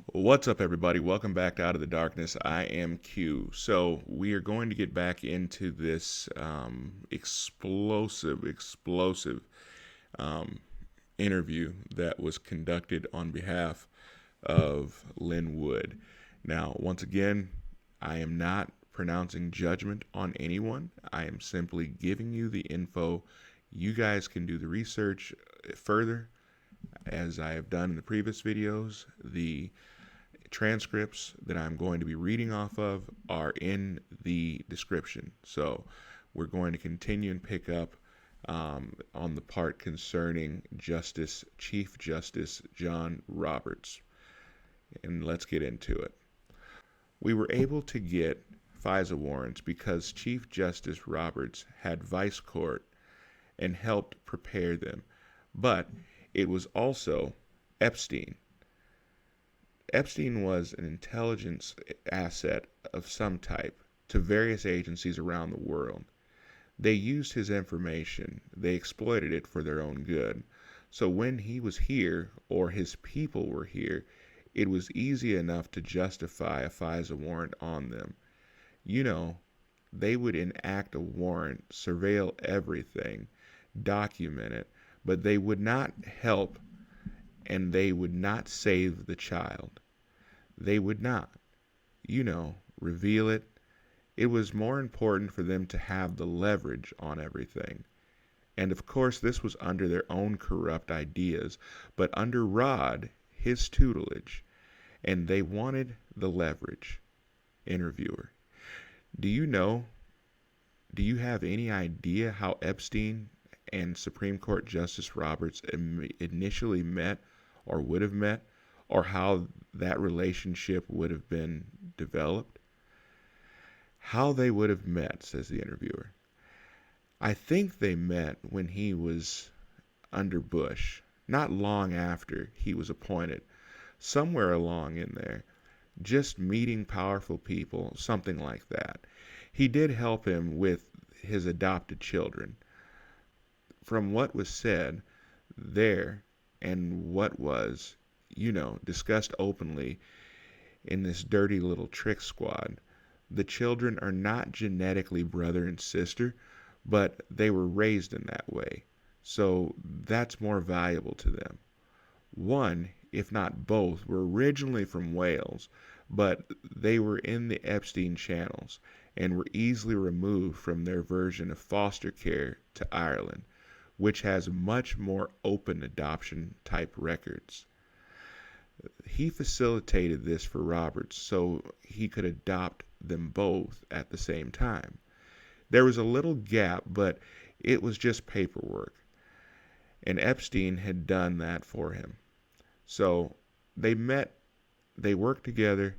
What's up, everybody? Welcome back to Out of the Darkness. I am Q. So we are going to get back into this explosive interview that was conducted on behalf of LIN Wood. Now, once again, I am not pronouncing judgment on anyone. I am simply giving you the info. You guys can do the research further, as I have done in the previous videos. The transcripts that I'm going to be reading off of are in the description. So we're going to continue and pick up on the part concerning Chief Justice John Roberts. And let's get into it. We were able to get FISA warrants because Chief Justice Roberts had vice court and helped prepare them. But it was also Epstein. Epstein was an intelligence asset of some type to various agencies around the world. They used his information. They exploited it for their own good. So when he was here, or his people were here, it was easy enough to justify a FISA warrant on them. You know, they would enact a warrant, surveil everything, document it, but they would not help and they would not save the child. They would not, reveal it. It was more important for them to have the leverage on everything. And of course, this was under their own corrupt ideas, but under Rod, his tutelage, and they wanted the leverage. Interviewer: Do you have any idea how Epstein and Supreme Court Justice Roberts initially met or would have met, or how that relationship would have been developed? How they would have met, says the interviewer. I think they met when he was under Bush, not long after he was appointed, somewhere along in there, just meeting powerful people, something like that. He did help him with his adopted children. From what was said there and what was, discussed openly in this dirty little trick squad, the children are not genetically brother and sister, but they were raised in that way. So that's more valuable to them. One, if not both, were originally from Wales, but they were in the Epstein channels and were easily removed from their version of foster care to Ireland, which has much more open adoption type records. He facilitated this for Roberts so he could adopt them both at the same time. There was a little gap, but it was just paperwork, and Epstein had done that for him. So they met, they worked together,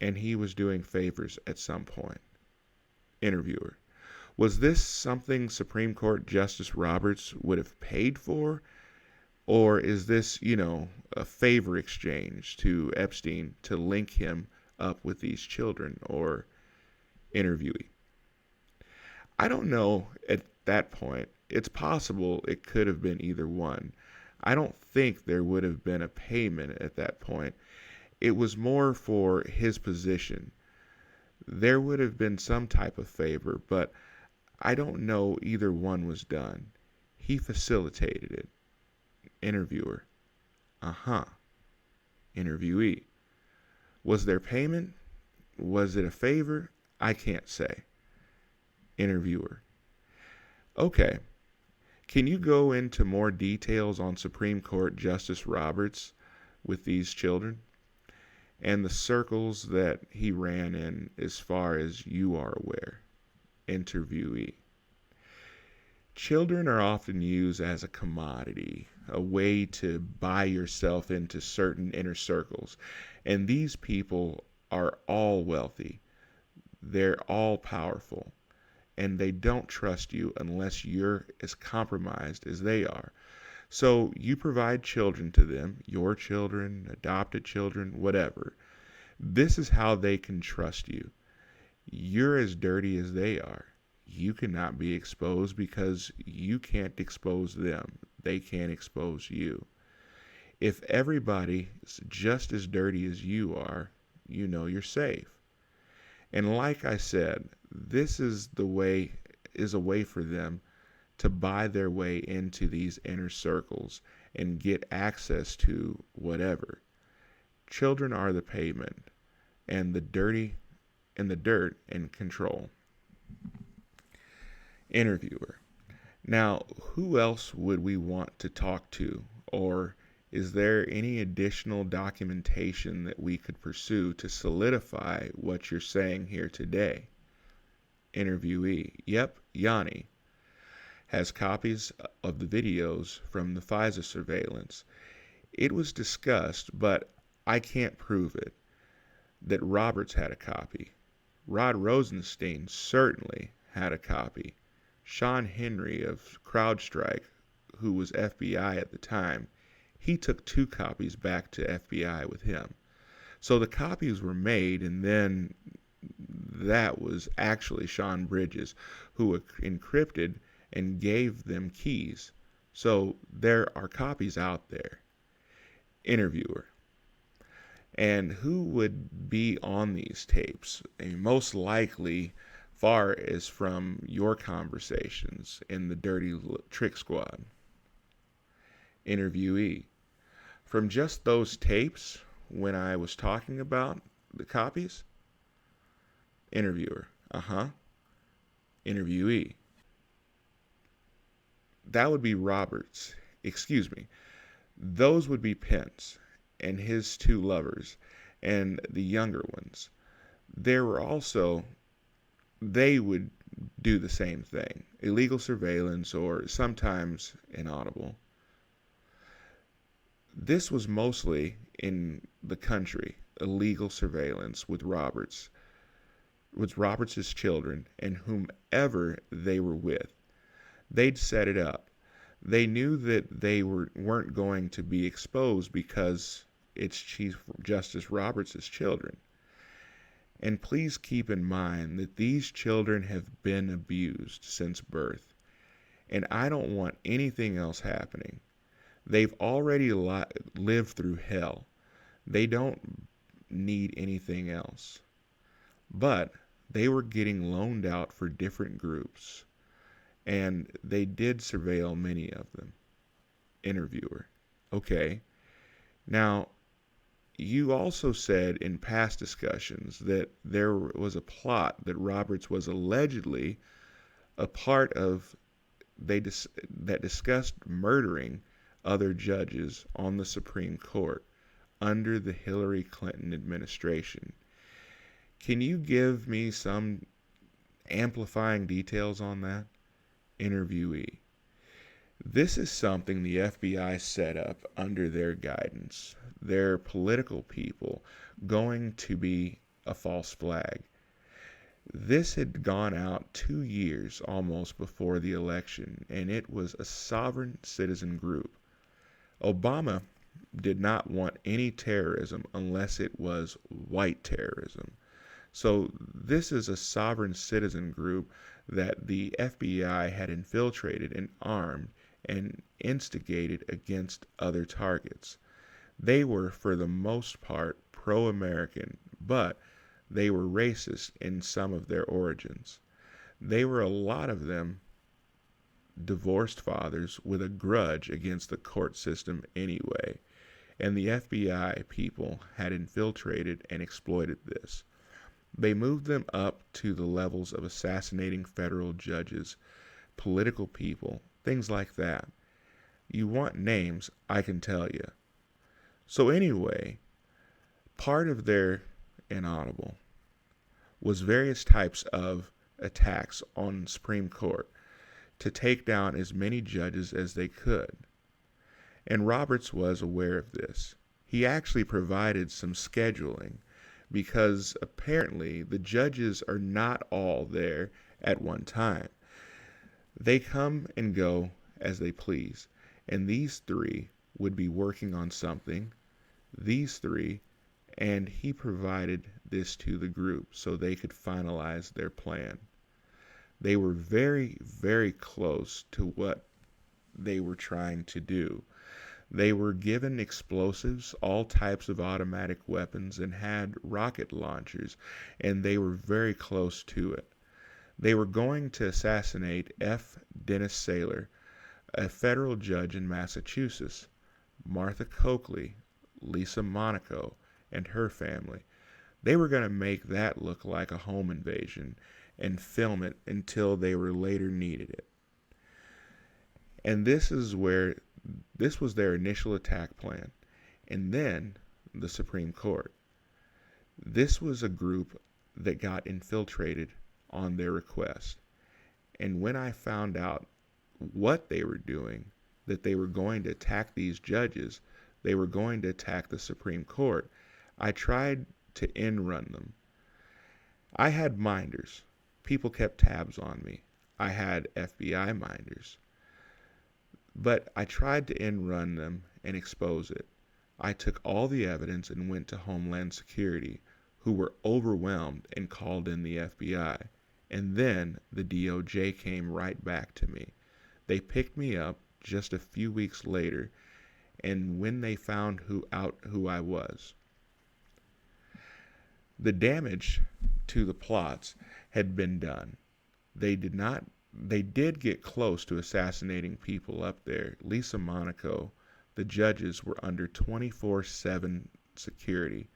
and he was doing favors at some point. Interviewer: Was this something Supreme Court Justice Roberts would have paid for? Or is this, a favor exchange to Epstein to link him up with these children? Or interviewee: I don't know at that point. It's possible it could have been either one. I don't think there would have been a payment at that point. It was more for his position. There would have been some type of favor, but I don't know either one was done. He facilitated it. Interviewer: Interviewee: Was there payment? Was it a favor? I can't say. Interviewer: Okay. Can you go into more details on Supreme Court Justice Roberts with these children and the circles that he ran in as far as you are aware? Interviewee: Children are often used as a commodity, a way to buy yourself into certain inner circles. And these people are all wealthy. They're all powerful. And they don't trust you unless you're as compromised as they are. So you provide children to them, your children, adopted children, whatever. This is how they can trust you. You're as dirty as they are. You cannot be exposed because you can't expose them. They can't expose you. If everybody's just as dirty as you are, you know you're safe. And like I said, this is a way for them to buy their way into these inner circles and get access to whatever. Children are the pavement, and the dirt and control. Interviewer. Now, who else would we want to talk to, or is there any additional documentation that we could pursue to solidify what you're saying here today? Interviewee. Yep, Yanni has copies of the videos from the FISA surveillance. It was discussed, but I can't prove it, that Roberts had a copy. Rod Rosenstein certainly had a copy. Sean Henry of CrowdStrike, who was FBI at the time, he took 2 copies back to FBI with him. So the copies were made, and then that was actually Sean Bridges, who encrypted and gave them keys. So there are copies out there. Interviewer. And who would be on these tapes? Most likely far as from your conversations in the Dirty Trick Squad. Interviewee. From just those tapes when I was talking about the copies? Interviewer. Interviewee. That would be Roberts. Excuse me. Those would be Pence and his 2 lovers and the younger ones. There were also, they would do the same thing. Illegal surveillance, or sometimes inaudible. This was mostly in the country, illegal surveillance with Roberts' children and whomever they were with. They'd set it up. They knew that they weren't going to be exposed because it's Chief Justice Roberts' children. And please keep in mind that these children have been abused since birth. And I don't want anything else happening. They've already lived through hell. They don't need anything else. But they were getting loaned out for different groups. And they did surveil many of them. Interviewer. Okay. Now, you also said in past discussions that there was a plot that Roberts was allegedly a part of that discussed murdering other judges on the Supreme Court under the Hillary Clinton administration. Can you give me some amplifying details on that? Interviewee. This is something the FBI set up under their guidance. Their political people going to be a false flag. This had gone out 2 years almost before the election, and it was a sovereign citizen group. Obama did not want any terrorism unless it was white terrorism. So this is a sovereign citizen group that the FBI had infiltrated and armed and instigated against other targets. They were, for the most part, pro-American, but they were racist in some of their origins. They were, a lot of them, divorced fathers with a grudge against the court system anyway, and the FBI people had infiltrated and exploited this. They moved them up to the levels of assassinating federal judges, political people, things like that. You want names, I can tell you. So anyway, part of their inaudible was various types of attacks on Supreme Court to take down as many judges as they could. And Roberts was aware of this. He actually provided some scheduling because apparently the judges are not all there at one time. They come and go as they please, and these 3 would be working on something, these 3, and he provided this to the group so they could finalize their plan. They were very, very close to what they were trying to do. They were given explosives, all types of automatic weapons, and had rocket launchers, and they were very close to it. They were going to assassinate F. Dennis Saylor, a federal judge in Massachusetts, Martha Coakley, Lisa Monaco, and her family. They were going to make that look like a home invasion and film it until they were later needed it. And this was their initial attack plan. And then the Supreme Court. This was a group that got infiltrated on their request. And when I found out what they were doing, that they were going to attack these judges, they were going to attack the Supreme Court, I tried to end run them. I had minders. People kept tabs on me. I had FBI minders. But I tried to end run them and expose it. I took all the evidence and went to Homeland Security, who were overwhelmed and called in the FBI. And then the DOJ came right back to me. They picked me up just a few weeks later, and when they found who I was. The damage to the plots had been done. They did get close to assassinating people up there. Lisa Monaco, the judges were under 24/7 security.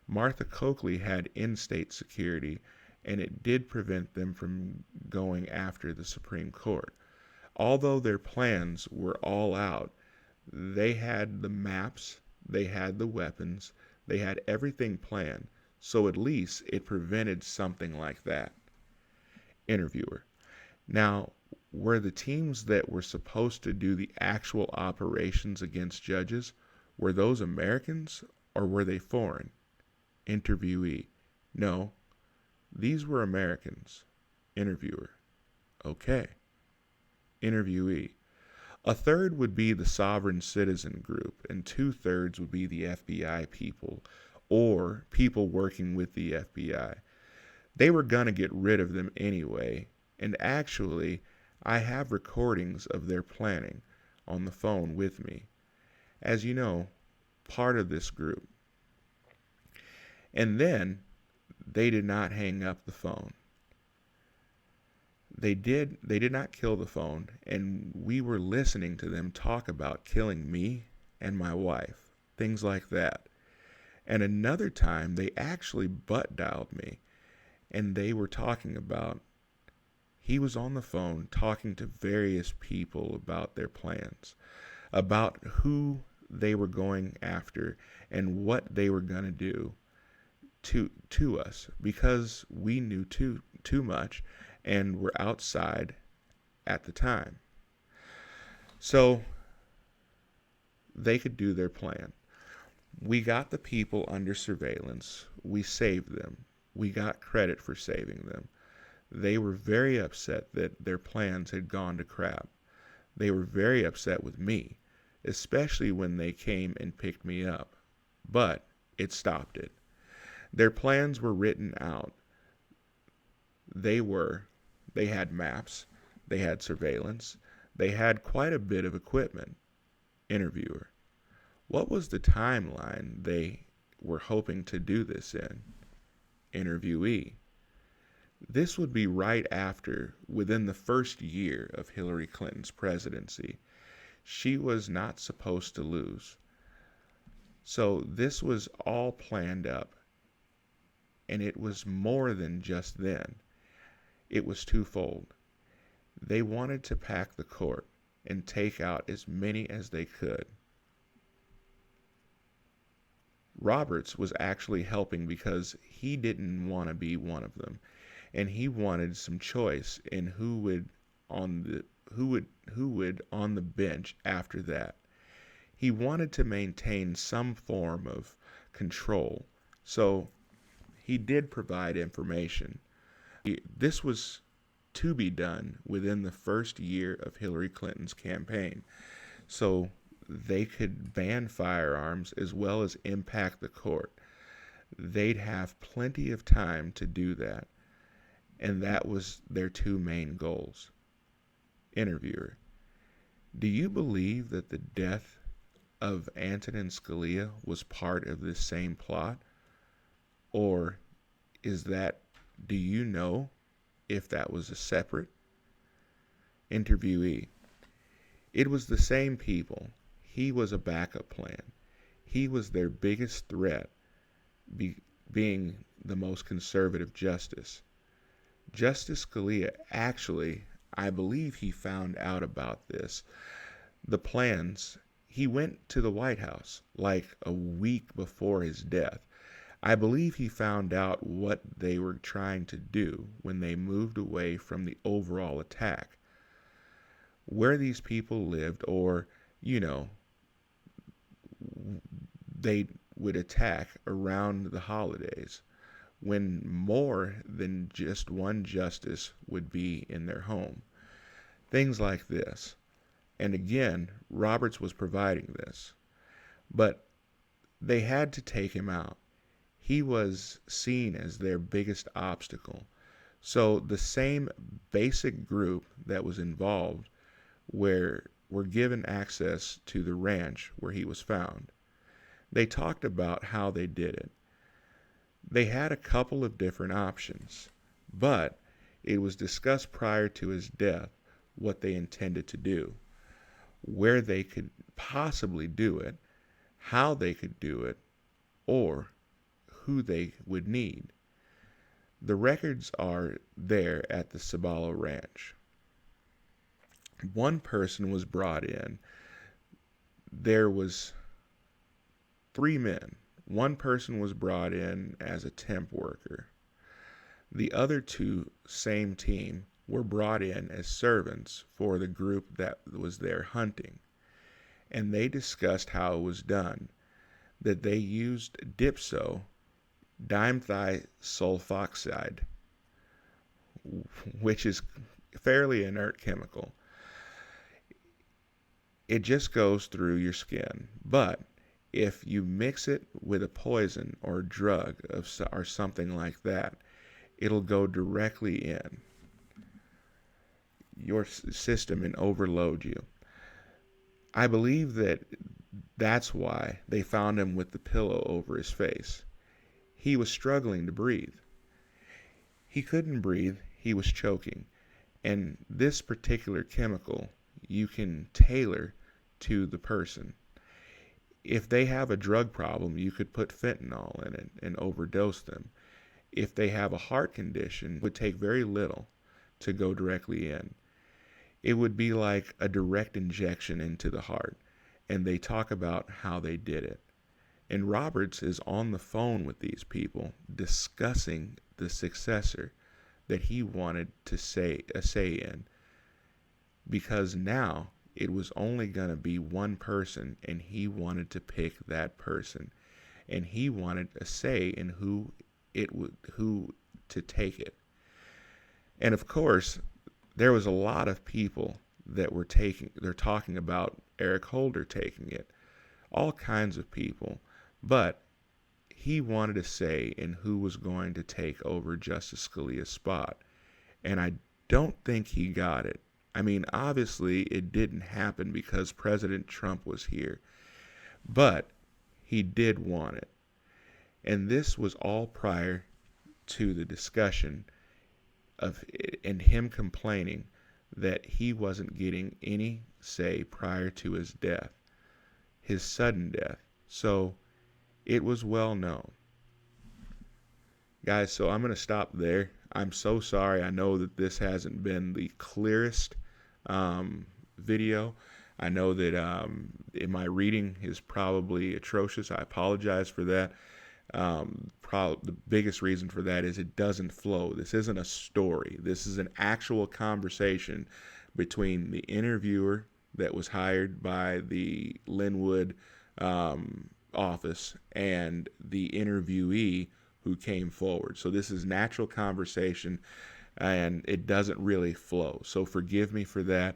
Martha Coakley had in-state security, and it did prevent them from going after the Supreme Court. Although their plans were all out, they had the maps, they had the weapons, they had everything planned, so at least it prevented something like that. Interviewer: now, were the teams that were supposed to do the actual operations against judges, were those Americans or were they foreign? Interviewee: no, these were Americans. Interviewer: okay. Interviewee: a third would be the sovereign citizen group, and 2/3 would be the FBI people, or people working with the FBI. They were going to get rid of them anyway, and actually, I have recordings of their planning on the phone with me. As you know, part of this group. And then, they did not hang up the phone. They did not kill the phone, and we were listening to them talk about killing me and my wife, things like that. And another time, they actually butt dialed me, and they were talking about, he was on the phone talking to various people about their plans, about who they were going after and what they were going to do to us, because we knew too much and were outside at the time. So they could do their plan. We got the people under surveillance. We saved them. We got credit for saving them. They were very upset that their plans had gone to crap. They were very upset with me, especially when they came and picked me up. But it stopped it. Their plans were written out. They had maps, they had surveillance, they had quite a bit of equipment. Interviewer: what was the timeline they were hoping to do this in? Interviewee: this would be right after, within the first year of Hillary Clinton's presidency. She was not supposed to lose. So this was all planned up. And it was more than just then. It was twofold. They wanted to pack the court and take out as many as they could. Roberts was actually helping because he didn't want to be one of them, and he wanted some choice in who would on the bench after that. He wanted to maintain some form of control, so he did provide information. This was to be done within the first year of Hillary Clinton's campaign, so they could ban firearms as well as impact the court. They'd have plenty of time to do that, and that was their two main goals. Interviewer: do you believe that the death of Antonin Scalia was part of this same plot? Or is that, do you know if that was a separate? Interviewee: it was the same people. He was a backup plan. He was their biggest threat, being the most conservative justice. Justice Scalia actually, I believe he found out about this. The plans, he went to the White House like a week before his death. I believe he found out what they were trying to do when they moved away from the overall attack. Where these people lived, or, they would attack around the holidays when more than just one justice would be in their home. Things like this. And again, Roberts was providing this. But they had to take him out. He was seen as their biggest obstacle. So the same basic group that was involved were given access to the ranch where he was found. They talked about how they did it. They had a couple of different options, but it was discussed prior to his death what they intended to do, where they could possibly do it, how they could do it, or who they would need. The records are there at the Cibolo Ranch. One person was brought in. There was 3 men. One person was brought in as a temp worker. The other 2, same team, were brought in as servants for the group that was there hunting. And they discussed how it was done, that they used dipso, dimethysulfoxide, which is fairly inert chemical. It just goes through your skin, but if you mix it with a poison or drug or something like that, it'll go directly in your system and overload you. I believe that's why they found him with the pillow over his face. He was struggling to breathe. He couldn't breathe. He was choking. And this particular chemical you can tailor to the person. If they have a drug problem, you could put fentanyl in it and overdose them. If they have a heart condition, it would take very little to go directly in. It would be like a direct injection into the heart. And they talk about how they did it. And Roberts is on the phone with these people discussing the successor that he wanted to say a say in. Because now it was only going to be one person, and he wanted to pick that person, and he wanted a say in who to take it. And of course, there was a lot of people that they're talking about Eric Holder taking it, all kinds of people, but he wanted a say in who was going to take over Justice Scalia's spot, and I don't think he got it. I mean, obviously, it didn't happen because President Trump was here, but he did want it. And this was all prior to the discussion of it, and him complaining that he wasn't getting any say prior to his death, his sudden death. So it was well known. Guys, so I'm going to stop there. I'm so sorry. I know that this hasn't been the clearest video. I know that my reading is probably atrocious. I apologize for that. The biggest reason for that is it doesn't flow. This isn't a story. This is an actual conversation between the interviewer that was hired by the Linwood office and the interviewee who came forward. So this is natural conversation, and it doesn't really flow. So forgive me for that.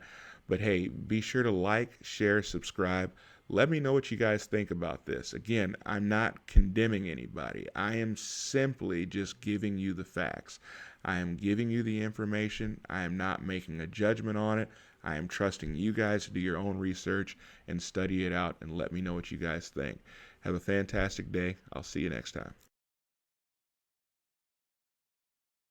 But hey, be sure to like, share, subscribe. Let me know what you guys think about this. Again, I'm not condemning anybody. I am simply just giving you the facts. I am giving you the information. I am not making a judgment on it. I am trusting you guys to do your own research and study it out and let me know what you guys think. Have a fantastic day. I'll see you next time.